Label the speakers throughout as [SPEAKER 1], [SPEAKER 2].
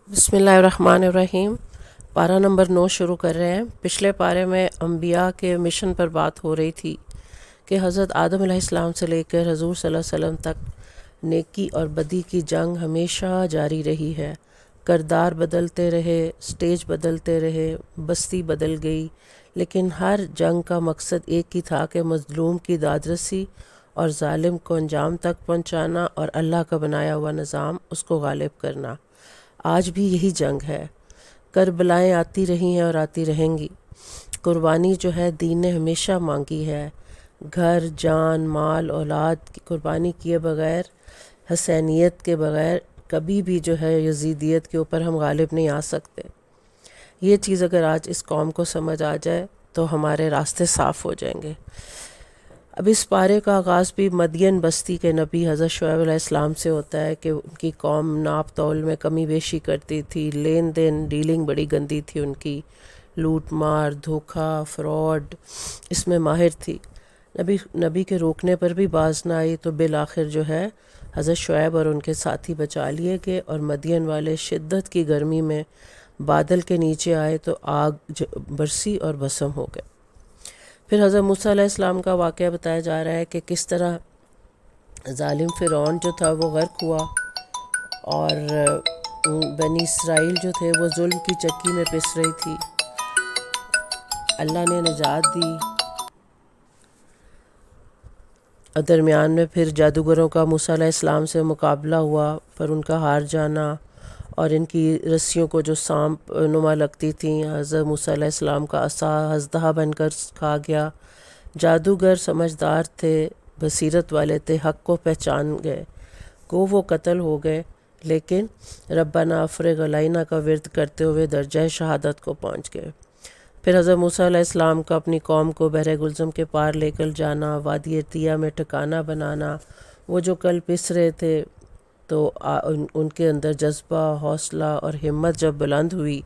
[SPEAKER 1] بسم اللہ الرحمن الرحیم۔ پارہ نمبر 9 شروع کر رہے ہیں۔ پچھلے پارے میں انبیاء کے مشن پر بات ہو رہی تھی کہ حضرت آدم علیہ السلام سے لے کر حضور صلی اللہ علیہ وسلم تک نیکی اور بدی کی جنگ ہمیشہ جاری رہی ہے۔ کردار بدلتے رہے، سٹیج بدلتے رہے، بستی بدل گئی، لیکن ہر جنگ کا مقصد ایک ہی تھا کہ مظلوم کی دادرسی اور ظالم کو انجام تک پہنچانا اور اللہ کا بنایا ہوا نظام اس کو غالب کرنا۔ آج بھی یہی جنگ ہے۔ کربلائیں آتی رہی ہیں اور آتی رہیں گی۔ قربانی جو ہے دین نے ہمیشہ مانگی ہے۔ گھر، جان، مال، اولاد کی قربانی کیے بغیر، حسینیت کے بغیر کبھی بھی جو ہے یزیدیت کے اوپر ہم غالب نہیں آ سکتے۔ یہ چیز اگر آج اس قوم کو سمجھ آ جائے تو ہمارے راستے صاف ہو جائیں گے۔ اب اس پارے کا آغاز بھی مدین بستی کے نبی حضرت شعیب علیہ السلام سے ہوتا ہے کہ ان کی قوم ناپ تول میں کمی بیشی کرتی تھی، لین دین ڈیلنگ بڑی گندی تھی ان کی، لوٹ مار، دھوکہ، فراڈ اس میں ماہر تھی۔ نبی کے روکنے پر بھی باز نہ آئی تو بالآخر جو ہے حضرت شعیب اور ان کے ساتھی بچا لیے گئے، اور مدین والے شدت کی گرمی میں بادل کے نیچے آئے تو آگ برسی اور بھسم ہو گئے۔ پھر حضرت موسیٰ علیہ السلام کا واقعہ بتایا جا رہا ہے کہ کس طرح ظالم فرعون جو تھا وہ غرق ہوا، اور بنی اسرائیل جو تھے وہ ظلم کی چکی میں پس رہی تھی۔ اللہ نے نجات دی، اور درمیان میں پھر جادوگروں کا موسیٰ علیہ السلام سے مقابلہ ہوا، پر ان کا ہار جانا، اور ان کی رسیوں کو جو سانپ نما لگتی تھیں، حضرت موسیٰ علیہ السلام کا عصا ہزدہ بن کر کھا گیا۔ جادوگر سمجھدار تھے، بصیرت والے تھے، حق کو پہچان گئے، وہ قتل ہو گئے، لیکن ربنا افرغ علینا کا ورد کرتے ہوئے درجہ شہادت کو پہنچ گئے۔ پھر حضرت موسیٰ علیہ السلام کا اپنی قوم کو بحر گلزم کے پار لے کر جانا، وادی طیہ میں ٹھکانہ بنانا، وہ جو کل پس رہے تھے تو ان کے اندر جذبہ، حوصلہ اور ہمت جب بلند ہوئی،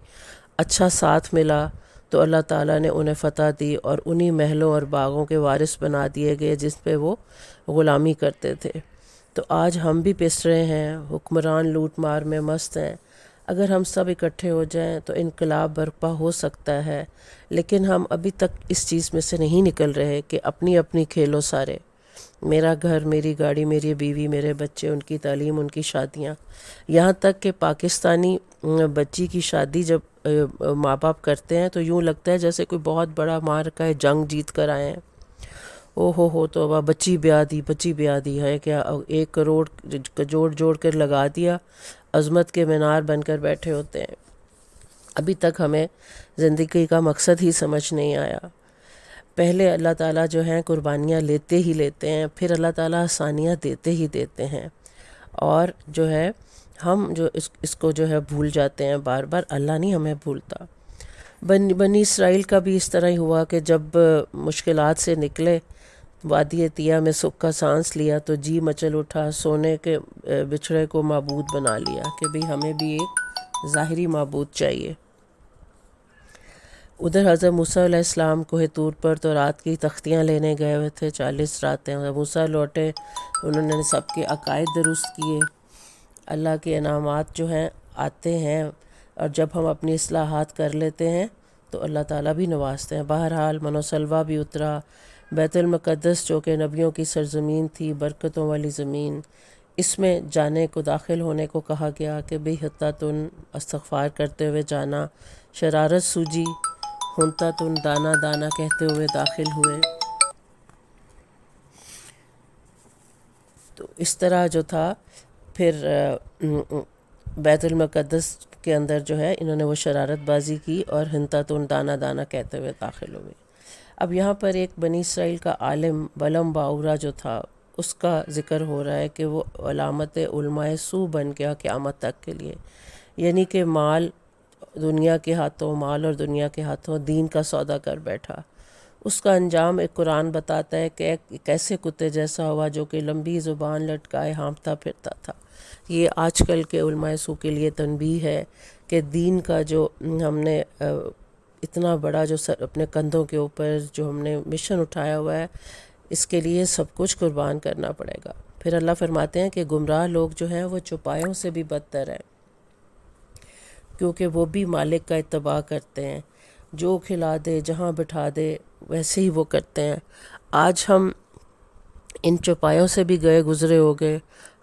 [SPEAKER 1] اچھا ساتھ ملا، تو اللہ تعالیٰ نے انہیں فتح دی اور انہی محلوں اور باغوں کے وارث بنا دیے گئے جس پہ وہ غلامی کرتے تھے۔ تو آج ہم بھی پس رہے ہیں، حکمران لوٹ مار میں مست ہیں۔ اگر ہم سب اکٹھے ہو جائیں تو انقلاب برپا ہو سکتا ہے، لیکن ہم ابھی تک اس چیز میں سے نہیں نکل رہے کہ اپنی اپنی کھیلو سارے، میرا گھر، میری گاڑی، میری بیوی، میرے بچے، ان کی تعلیم، ان کی شادیاں، یہاں تک کہ پاکستانی بچی کی شادی جب ماں باپ کرتے ہیں تو یوں لگتا ہے جیسے کوئی بہت بڑا معرکہ جنگ جیت کر آئے ہیں۔ او ہو تو اب بچی بیاہ دی ہے کیا، 1 کروڑ جوڑ کر لگا دیا، عظمت کے مینار بن کر بیٹھے ہوتے ہیں۔ ابھی تک ہمیں زندگی کا مقصد ہی سمجھ نہیں آیا۔ پہلے اللہ تعالیٰ جو ہیں قربانیاں لیتے ہی لیتے ہیں، پھر اللہ تعالیٰ آسانیاں دیتے ہی دیتے ہیں، اور جو ہے ہم جو اس کو جو ہے بھول جاتے ہیں بار بار۔ اللہ نہیں ہمیں بھولتا۔ بنی اسرائیل کا بھی اس طرح ہی ہوا کہ جب مشکلات سے نکلے، وادی طیہ میں سکھ کا سانس لیا تو جی مچل اٹھا، سونے کے بچھڑے کو معبود بنا لیا کہ بھئی ہمیں بھی ایک ظاہری معبود چاہیے۔ ادھر حضرت موسیٰ علیہ السلام کوہ طور پر تو رات کی تختیاں لینے گئے ہوئے تھے، 40 راتیں۔ حضرت موسیٰ لوٹے، انہوں نے سب کے عقائد درست کیے۔ اللہ کے انعامات جو ہیں آتے ہیں، اور جب ہم اپنی اصلاحات کر لیتے ہیں تو اللہ تعالیٰ بھی نوازتے ہیں۔ بہرحال من و سلوہ بھی اترا۔ بیت المقدس جو کہ نبیوں کی سرزمین تھی، برکتوں والی زمین، اس میں جانے کو، داخل ہونے کو کہا گیا کہ بے حتتن، استغفار کرتے ہوئے جانا، شرارت سوجی، ہنتتن، دانا دانا کہتے ہوئے داخل ہوئے۔ تو اس طرح جو تھا پھر بیت المقدس کے اندر جو ہے انہوں نے وہ شرارت بازی کی اور ہنتتن، دانا دانا کہتے ہوئے داخل ہوئے۔ اب یہاں پر ایک بنی اسرائیل کا عالم بلم باورا جو تھا، اس کا ذکر ہو رہا ہے کہ وہ علامت علماء سو بن گیا قیامت تک کے لیے، یعنی کہ مال دنیا کے ہاتھوں، مال اور دنیا کے ہاتھوں دین کا سودا کر بیٹھا۔ اس کا انجام ایک قرآن بتاتا ہے کہ ایک ایسے کتے جیسا ہوا جو کہ لمبی زبان لٹکائے ہانپتا پھرتا تھا۔ یہ آج کل کے علماء سو کے لیے تنبیہ ہے کہ دین کا جو ہم نے اتنا بڑا جو اپنے کندھوں کے اوپر جو ہم نے مشن اٹھایا ہوا ہے، اس کے لیے سب کچھ قربان کرنا پڑے گا۔ پھر اللہ فرماتے ہیں کہ گمراہ لوگ جو ہیں وہ چوپایوں سے بھی بدتر ہیں۔ کیونکہ وہ بھی مالک کا اتباع کرتے ہیں، جو کھلا دے جہاں بٹھا دے ویسے ہی وہ کرتے ہیں۔ آج ہم ان چوپایوں سے بھی گئے گزرے ہو گئے،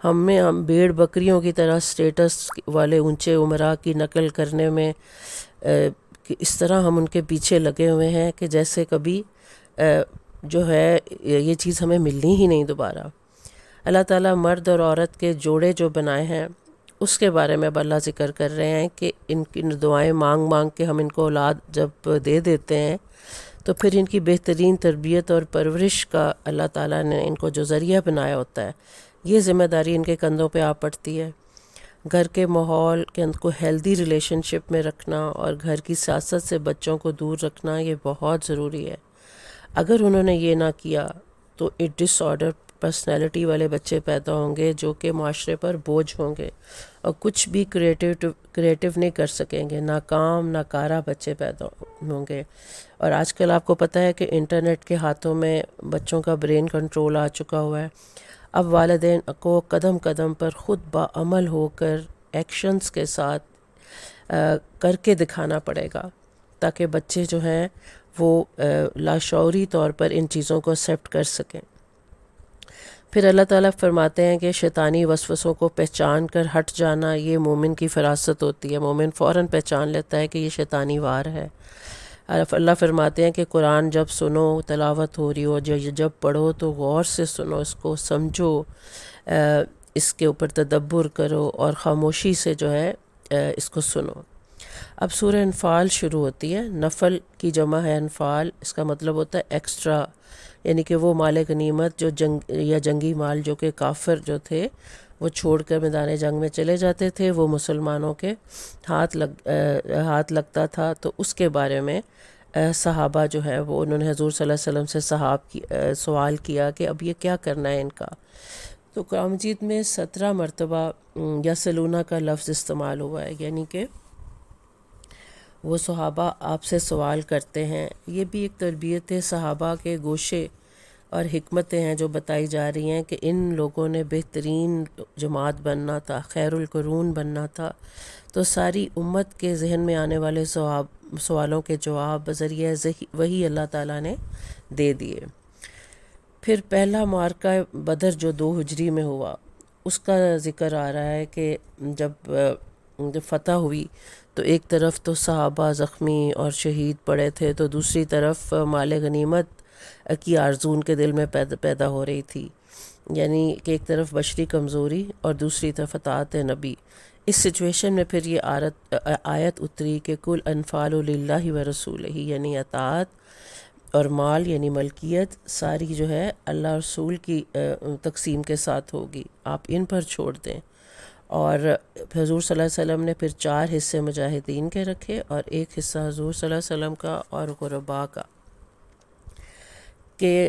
[SPEAKER 1] ہم بھیڑ بکریوں کی طرح سٹیٹس والے اونچے امراء کی نقل کرنے میں کہ اس طرح ہم ان کے پیچھے لگے ہوئے ہیں کہ جیسے کبھی جو ہے یہ چیز ہمیں ملنی ہی نہیں دوبارہ۔ اللہ تعالیٰ مرد اور عورت کے جوڑے جو بنائے ہیں اس کے بارے میں اب اللہ ذکر کر رہے ہیں کہ ان کی دعائیں مانگ مانگ کے ہم ان کو اولاد جب دے دیتے ہیں تو پھر ان کی بہترین تربیت اور پرورش کا اللہ تعالیٰ نے ان کو جو ذریعہ بنایا ہوتا ہے، یہ ذمہ داری ان کے کندھوں پہ آ پڑتی ہے۔ گھر کے ماحول کے کو ہیلدی ریلیشن شپ میں رکھنا اور گھر کی سیاست سے بچوں کو دور رکھنا یہ بہت ضروری ہے۔ اگر انہوں نے یہ نہ کیا تو ڈس آرڈر پرسنالٹی والے بچے پیدا ہوں گے جو کہ معاشرے پر بوجھ ہوں گے اور کچھ بھی کریٹیو نہیں کر سکیں گے، ناکام ناکارہ بچے پیدا ہوں گے۔ اور آج کل آپ کو پتہ ہے کہ انٹرنیٹ کے ہاتھوں میں بچوں کا برین کنٹرول آ چکا ہوا ہے۔ اب والدین کو قدم قدم پر خود بعمل ہو کر ایکشنز کے ساتھ کر کے دکھانا پڑے گا تاکہ بچے جو ہیں وہ لاشعوری طور پر ان چیزوں کو ایکسیپٹ کر سکیں۔ پھر اللہ تعالیٰ فرماتے ہیں کہ شیطانی وسوسوں کو پہچان کر ہٹ جانا یہ مومن کی فراست ہوتی ہے۔ مومن فوراً پہچان لیتا ہے کہ یہ شیطانی وار ہے۔ اللہ فرماتے ہیں کہ قرآن جب سنو، تلاوت ہو رہی ہو، جب پڑھو تو غور سے سنو، اس کو سمجھو، اس کے اوپر تدبر کرو اور خاموشی سے جو ہے اس کو سنو۔ اب سورہ انفال شروع ہوتی ہے۔ نفل کی جمع ہے انفال، اس کا مطلب ہوتا ہے ایکسٹرا، یعنی کہ وہ مال غنیمت جو جنگی مال جو کہ کافر جو تھے وہ چھوڑ کر میدان جنگ میں چلے جاتے تھے، وہ مسلمانوں کے ہاتھ لگتا تھا، تو اس کے بارے میں صحابہ جو ہے وہ انہوں نے حضور صلی اللہ علیہ وسلم سے سوال کیا کہ اب یہ کیا کرنا ہے ان کا۔ تو قرآن مجید میں 17 مرتبہ یسلونہ کا لفظ استعمال ہوا ہے، یعنی کہ وہ صحابہ آپ سے سوال کرتے ہیں۔ یہ بھی ایک تربیت صحابہ کے گوشے اور حکمتیں ہیں جو بتائی جا رہی ہیں کہ ان لوگوں نے بہترین جماعت بننا تھا، خیر القرون بننا تھا، تو ساری امت کے ذہن میں آنے والے سوالوں کے جواب بذریعہ وہی اللہ تعالیٰ نے دے دیے۔ پھر پہلا معرکہ بدر جو 2 ہجری میں ہوا اس کا ذکر آ رہا ہے کہ جب فتح ہوئی تو ایک طرف تو صحابہ زخمی اور شہید پڑے تھے، تو دوسری طرف مال غنیمت کی آرزو ان کے دل میں پیدا ہو رہی تھی، یعنی کہ ایک طرف بشری کمزوری اور دوسری طرف اطاعت نبی۔ اس سچویشن میں پھر یہ آیت اتری کہ کل انفال للہ و رسولہ، یعنی اطاعت اور مال یعنی ملکیت ساری جو ہے اللہ رسول کی تقسیم کے ساتھ ہوگی، آپ ان پر چھوڑ دیں۔ اور حضور صلی اللہ علیہ وسلم نے پھر 4 حصے مجاہدین کے رکھے اور ایک حصہ حضور صلی اللہ علیہ وسلم کا اور غرباء کا، کہ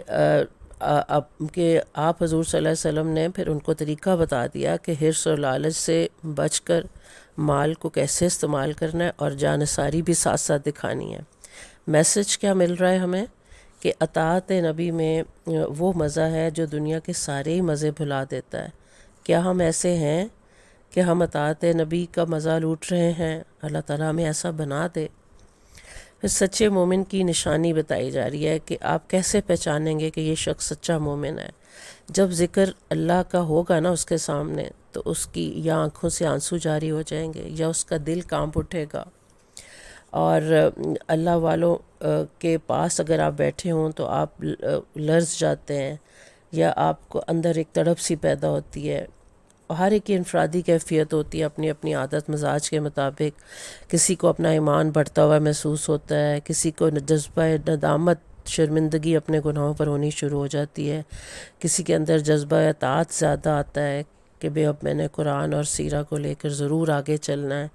[SPEAKER 1] آپ حضور صلی اللہ علیہ وسلم نے پھر ان کو طریقہ بتا دیا کہ حرص اور لالچ سے بچ کر مال کو کیسے استعمال کرنا ہے اور جانثاری بھی ساتھ ساتھ دکھانی ہے۔ میسج کیا مل رہا ہے ہمیں کہ اطاعت نبی میں وہ مزہ ہے جو دنیا کے سارے ہی مزے بھلا دیتا ہے۔ کیا ہم ایسے ہیں کہ ہم اطاعت نبی کا مزہ لوٹ رہے ہیں؟ اللہ تعالیٰ ہمیں ایسا بنا دے۔ پھر سچے مومن کی نشانی بتائی جا رہی ہے کہ آپ کیسے پہچانیں گے کہ یہ شخص سچا مومن ہے۔ جب ذکر اللہ کا ہوگا نا اس کے سامنے تو اس کی یا آنکھوں سے آنسو جاری ہو جائیں گے یا اس کا دل کانپ اٹھے گا، اور اللہ والوں کے پاس اگر آپ بیٹھے ہوں تو آپ لرز جاتے ہیں یا آپ کو اندر ایک تڑپ سی پیدا ہوتی ہے۔ ہر ایک کی انفرادی کیفیت ہوتی ہے اپنی اپنی عادت مزاج کے مطابق۔ کسی کو اپنا ایمان بڑھتا ہوا محسوس ہوتا ہے، کسی کو جذبہ ندامت شرمندگی اپنے گناہوں پر ہونی شروع ہو جاتی ہے، کسی کے اندر جذبہ اطاعت زیادہ آتا ہے کہ اب میں نے قرآن اور سیرہ کو لے کر ضرور آگے چلنا ہے۔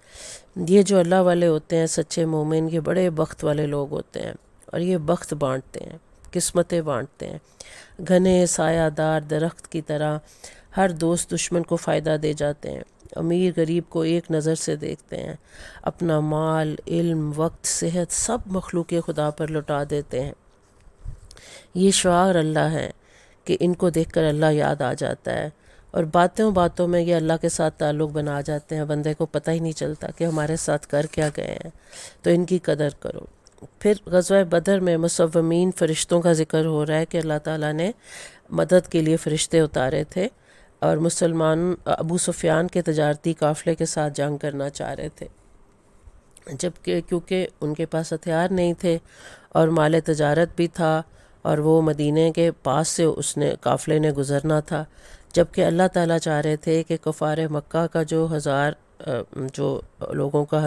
[SPEAKER 1] یہ جو اللہ والے ہوتے ہیں سچے مومن، یہ بڑے بخت والے لوگ ہوتے ہیں اور یہ بخت بانٹتے ہیں، قسمتیں بانٹتے ہیں۔ گھنے سایہ دار درخت کی طرح ہر دوست دشمن کو فائدہ دے جاتے ہیں، امیر غریب کو ایک نظر سے دیکھتے ہیں، اپنا مال، علم، وقت، صحت سب مخلوق خدا پر لٹا دیتے ہیں۔ یہ شعار اللہ ہیں کہ ان کو دیکھ کر اللہ یاد آ جاتا ہے، اور باتوں باتوں میں یہ اللہ کے ساتھ تعلق بنا جاتے ہیں، بندے کو پتہ ہی نہیں چلتا کہ ہمارے ساتھ کر کیا گئے ہیں، تو ان کی قدر کرو۔ پھر غزوہ بدر میں مصومین فرشتوں کا ذکر ہو رہا ہے کہ اللہ تعالیٰ نے مدد کے لیے فرشتے اتارے تھے، اور مسلمان ابو سفیان کے تجارتی قافلے کے ساتھ جنگ کرنا چاہ رہے تھے، جبکہ کیونکہ ان کے پاس ہتھیار نہیں تھے اور مال تجارت بھی تھا، اور وہ مدینے کے پاس سے قافلے نے گزرنا تھا، جبکہ اللہ تعالیٰ چاہ رہے تھے کہ کفار مکہ کا جو جو لوگوں کا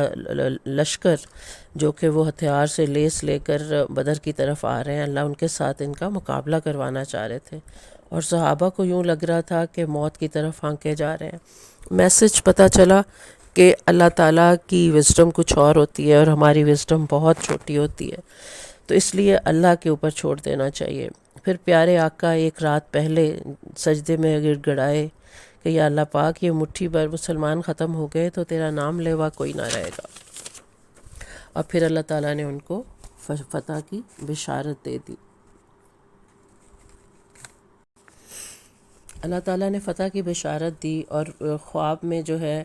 [SPEAKER 1] لشکر جو کہ وہ ہتھیار سے لیس لے کر بدر کی طرف آ رہے ہیں، اللہ ان کے ساتھ ان کا مقابلہ کروانا چاہ رہے تھے، اور صحابہ کو یوں لگ رہا تھا کہ موت کی طرف ہانکے جا رہے ہیں۔ میسج پتہ چلا کہ اللہ تعالیٰ کی وزڈم کچھ اور ہوتی ہے اور ہماری وزڈم بہت چھوٹی ہوتی ہے، تو اس لیے اللہ کے اوپر چھوڑ دینا چاہیے۔ پھر پیارے آقا ایک رات پہلے سجدے میں گڑ گڑائے کہ یا اللہ پاک، یہ مٹھی بھر مسلمان ختم ہو گئے تو تیرا نام لیوا کوئی نہ رہے گا، اور پھر اللہ تعالیٰ نے ان کو فتح کی بشارت دے دی۔ اللہ تعالیٰ نے فتح کی بشارت دی، اور خواب میں جو ہے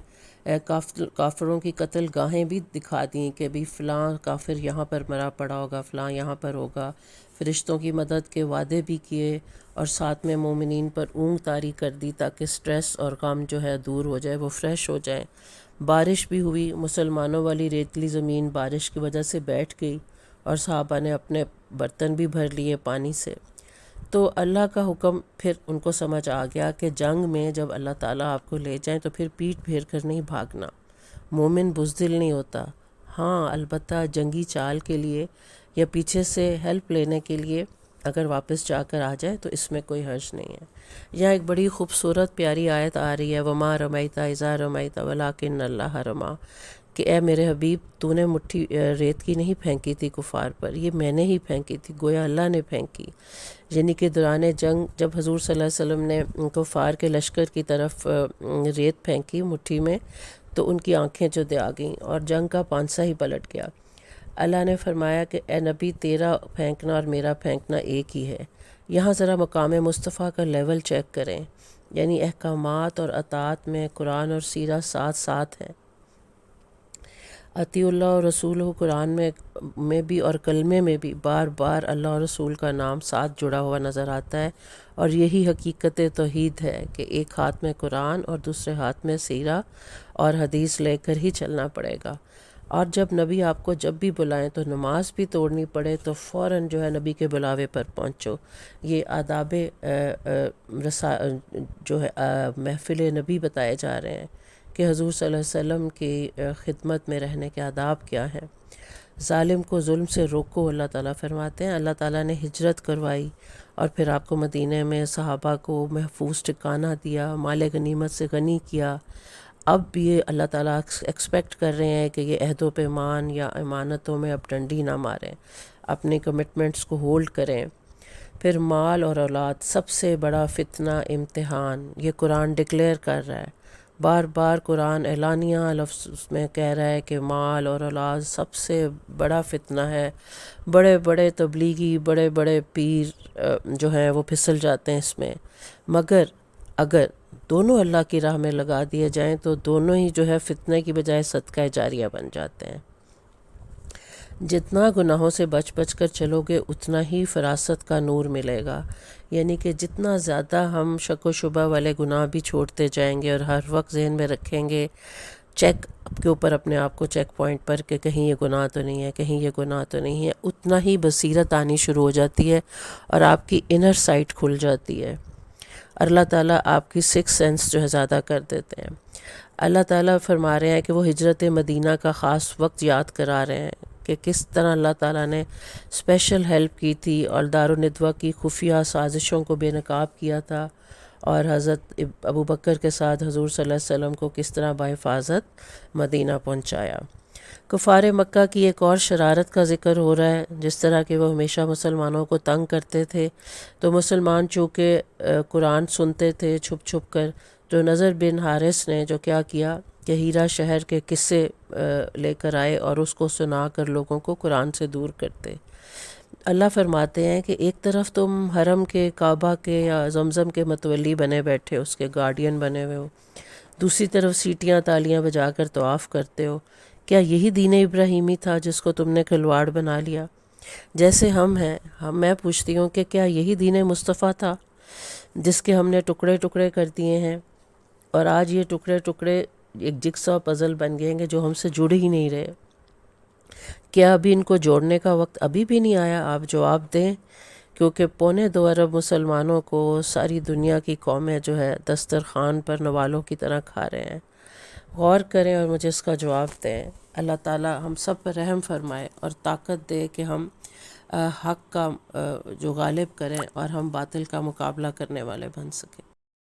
[SPEAKER 1] کافروں کی قتل گاہیں بھی دکھا دیں کہ بھی فلاں کافر یہاں پر مرا پڑا ہوگا، فلاں یہاں پر ہوگا۔ فرشتوں کی مدد کے وعدے بھی کیے، اور ساتھ میں مومنین پر اونگ طاری کر دی تاکہ سٹریس اور غم جو ہے دور ہو جائے، وہ فریش ہو جائیں۔ بارش بھی ہوئی، مسلمانوں والی ریتلی زمین بارش کی وجہ سے بیٹھ گئی، اور صحابہ نے اپنے برتن بھی بھر لیے پانی سے۔ تو اللہ کا حکم پھر ان کو سمجھ آ گیا کہ جنگ میں جب اللہ تعالیٰ آپ کو لے جائیں تو پھر پیٹھ پھیر کر نہیں بھاگنا۔ مومن بزدل نہیں ہوتا، ہاں البتہ جنگی چال کے لیے یا پیچھے سے ہیلپ لینے کے لیے اگر واپس جا کر آ جائے تو اس میں کوئی حرج نہیں ہے۔ یہاں ایک بڑی خوبصورت پیاری آیت آ رہی ہے، وَمَا رَمَيْتَ إِذَا رَمَيْتَ وَلَٰكِنَّ اللَّهَ رَمَىٰ، کہ اے میرے حبیب، تو نے مٹھی ریت کی نہیں پھینکی تھی کفار پر، یہ میں نے ہی پھینکی تھی، گویا اللہ نے پھینکی۔ یعنی کہ دوران جنگ جب حضور صلی اللہ علیہ وسلم نے کفار کے لشکر کی طرف ریت پھینکی مٹھی میں، تو ان کی آنکھیں چدے آ گئیں اور جنگ کا پانسا ہی پلٹ گیا۔ اللہ نے فرمایا کہ اے نبی، تیرا پھینکنا اور میرا پھینکنا ایک ہی ہے۔ یہاں ذرا مقام مصطفیٰ کا لیول چیک کریں، یعنی احکامات اور اطاعت میں قرآن اور سیرہ ساتھ ساتھ ہیں۔ اطیع اللہ اور رسول قرآن میں بھی اور کلمے میں بھی بار بار اللہ اور رسول کا نام ساتھ جڑا ہوا نظر آتا ہے، اور یہی حقیقت توحید ہے کہ ایک ہاتھ میں قرآن اور دوسرے ہاتھ میں سیرہ اور حدیث لے کر ہی چلنا پڑے گا۔ اور جب نبی آپ کو جب بھی بلائیں تو نماز بھی توڑنی پڑے تو فوراً جو ہے نبی کے بلاوے پر پہنچو۔ یہ آداب جو ہے محفل نبی بتائے جا رہے ہیں کہ حضور صلی اللہ علیہ وسلم کی خدمت میں رہنے کے آداب کیا ہیں۔ ظالم کو ظلم سے روکو، اللہ تعالیٰ فرماتے ہیں۔ اللہ تعالیٰ نے ہجرت کروائی اور پھر آپ کو مدینہ میں صحابہ کو محفوظ ٹھکانہ دیا، مال غنیمت سے غنی کیا۔ اب بھی یہ اللہ تعالیٰ ایکسپیکٹ کر رہے ہیں کہ یہ عہد و پیمان یا امانتوں میں اب ڈنڈی نہ ماریں، اپنے کمٹمنٹس کو ہولڈ کریں۔ پھر مال اور اولاد سب سے بڑا فتنہ، امتحان، یہ قرآن ڈکلیئر کر رہا ہے۔ بار بار قرآن اعلانیہ لفظ میں کہہ رہا ہے کہ مال اور اولاد سب سے بڑا فتنہ ہے۔ بڑے بڑے تبلیغی، بڑے بڑے پیر جو ہیں وہ پھسل جاتے ہیں اس میں، مگر اگر دونوں اللہ کی راہ میں لگا دیے جائیں تو دونوں ہی جو ہے فتنے کی بجائے صدقہ جاریہ بن جاتے ہیں۔ جتنا گناہوں سے بچ بچ کر چلو گے اتنا ہی فراست کا نور ملے گا، یعنی کہ جتنا زیادہ ہم شک و شبہ والے گناہ بھی چھوڑتے جائیں گے اور ہر وقت ذہن میں رکھیں گے چیک کے اوپر اپنے آپ کو چیک پوائنٹ پر کہ کہیں یہ گناہ تو نہیں ہے، کہیں یہ گناہ تو نہیں ہے، اتنا ہی بصیرت آنی شروع ہو جاتی ہے اور آپ کی انر سائٹ کھل جاتی ہے۔ اللہ تعالیٰ آپ کی سکس سینس جو ہے زیادہ کر دیتے ہیں۔ اللہ تعالیٰ فرما رہے ہیں کہ وہ ہجرت مدینہ کا خاص وقت یاد کرا رہے ہیں کہ کس طرح اللہ تعالیٰ نے اسپیشل ہیلپ کی تھی اور دارالندوہ کی خفیہ سازشوں کو بے نقاب کیا تھا، اور حضرت ابو بکر کے ساتھ حضور صلی اللہ علیہ وسلم کو کس طرح بحفاظت مدینہ پہنچایا۔ کفار مکہ کی ایک اور شرارت کا ذکر ہو رہا ہے، جس طرح کہ وہ ہمیشہ مسلمانوں کو تنگ کرتے تھے، تو مسلمان چونکہ قرآن سنتے تھے چھپ چھپ کر، جو نضر بن حارث نے جو کیا کیا کہ ہیرا شہر کے قصے لے کر آئے اور اس کو سنا کر لوگوں کو قرآن سے دور کرتے۔ اللہ فرماتے ہیں کہ ایک طرف تم حرم کے، کعبہ کے یا زمزم کے متولی بنے بیٹھے، اس کے گارڈین بنے ہوئے ہو، دوسری طرف سیٹیاں تالیاں بجا کر طواف کرتے ہو، کیا یہی دین ابراہیمی تھا جس کو تم نے کھلواڑ بنا لیا؟ جیسے ہم ہیں، میں پوچھتی ہوں کہ کیا یہی دین مصطفیٰ تھا جس کے ہم نے ٹکڑے ٹکڑے کر دیے ہیں، اور آج یہ ٹکڑے ٹکڑے ایک جگسا پزل بن گئے ہیں کہ جو ہم سے جڑ ہی نہیں رہے؟ کیا ابھی ان کو جوڑنے کا وقت ابھی بھی نہیں آیا؟ آپ جواب دیں، کیونکہ 2.25 ارب مسلمانوں کو ساری دنیا کی قومیں جو ہے دسترخوان پر نوالوں کی طرح کھا رہے ہیں۔ غور کریں اور مجھے اس کا جواب دیں۔ اللہ تعالی ہم سب پر رحم فرمائے اور طاقت دے کہ ہم حق کا جو غالب کریں اور ہم باطل کا مقابلہ کرنے والے بن سکیں۔